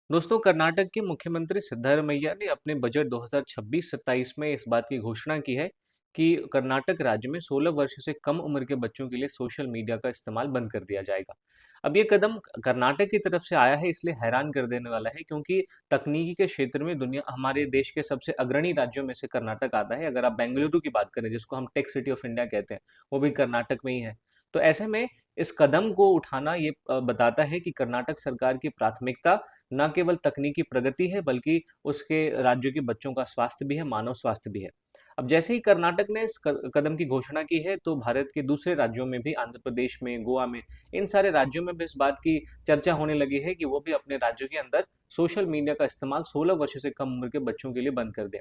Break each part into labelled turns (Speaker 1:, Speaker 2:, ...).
Speaker 1: दोस्तों, कर्नाटक के मुख्यमंत्री सिद्धारमैया ने अपने बजट 2026-27 में इस बात की घोषणा की है कि कर्नाटक राज्य में 16 वर्ष से कम उम्र के बच्चों के लिए सोशल मीडिया का इस्तेमाल बंद कर दिया जाएगा। अब ये कदम कर्नाटक की तरफ से आया है, इसलिए हैरान कर देने वाला है, क्योंकि तकनीकी के क्षेत्र में दुनिया हमारे देश के सबसे अग्रणी राज्यों में से कर्नाटक आता है। अगर आप बेंगलुरु की बात करें, जिसको हम टेक सिटी ऑफ इंडिया कहते हैं, वो भी कर्नाटक में ही है। तो ऐसे में इस कदम को उठाना ये बताता है कि कर्नाटक सरकार की प्राथमिकता न केवल तकनीकी प्रगति है, बल्कि उसके राज्यों के बच्चों का स्वास्थ्य भी है, मानव स्वास्थ्य भी है। अब जैसे ही कर्नाटक ने इस कदम की घोषणा की है, तो भारत के दूसरे राज्यों में भी, आंध्र प्रदेश में, गोवा में, इन सारे राज्यों में भी इस बात की चर्चा होने लगी है कि वो भी अपने राज्यों के अंदर सोशल मीडिया का इस्तेमाल 16 वर्ष से कम उम्र के बच्चों के लिए बंद कर दें।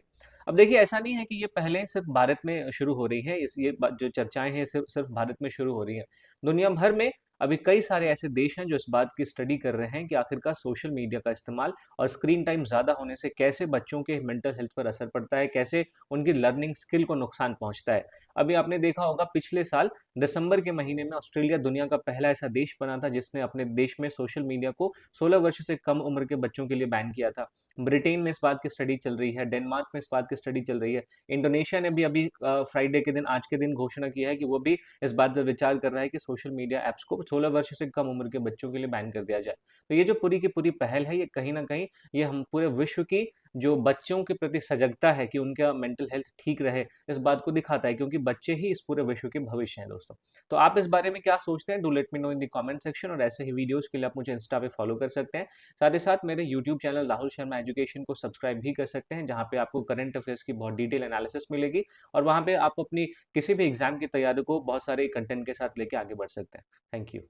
Speaker 1: अब देखिए, ऐसा नहीं है कि ये पहले सिर्फ भारत में शुरू हो रही है, जो चर्चाएं हैं सिर्फ सिर्फ भारत में शुरू हो रही है। दुनिया भर में अभी कई सारे ऐसे देश हैं जो इस बात की स्टडी कर रहे हैं कि आखिरकार सोशल मीडिया का इस्तेमाल और स्क्रीन टाइम ज़्यादा होने से कैसे बच्चों के मेंटल हेल्थ पर असर पड़ता है, कैसे उनकी लर्निंग स्किल को नुकसान पहुंचता है। अभी आपने देखा होगा, पिछले साल दिसंबर के महीने में ऑस्ट्रेलिया दुनिया का पहला ऐसा देश बना था जिसने अपने देश में सोशल मीडिया को 16 वर्ष से कम उम्र के बच्चों के लिए बैन किया था। ब्रिटेन में इस बात की स्टडी चल रही है, डेनमार्क में इस बात की स्टडी चल रही है, इंडोनेशिया ने भी अभी फ्राइडे के दिन, आज के दिन घोषणा की है कि वो भी इस बात पर विचार कर रहा है कि सोशल मीडिया ऐप्स को 16 वर्ष से कम उम्र के बच्चों के लिए बैन कर दिया जाए। तो ये जो पूरी की पूरी पहल है, ये कहीं न कहीं ये हम पूरे विश्व की जो बच्चों के प्रति सजगता है कि उनका मेंटल हेल्थ ठीक रहे, इस बात को दिखाता है, क्योंकि बच्चे ही इस पूरे विश्व के भविष्य हैं दोस्तों। तो आप इस बारे में क्या सोचते हैं? Do let me know in the comment section, और ऐसे ही वीडियोज़ के लिए आप मुझे इंस्टा पे फॉलो कर सकते हैं। साथ ही साथ मेरे YouTube channel Rahul Sharma education को सब्सक्राइब भी कर सकते हैं, जहाँ पे आपको करंट अफेयर्स की बहुत डिटेल एनालिसिस मिलेगी, और वहाँ पे आप अपनी किसी भी एग्जाम की तैयारी को बहुत सारे कंटेंट के साथ लेके आगे बढ़ सकते हैं। Thank you.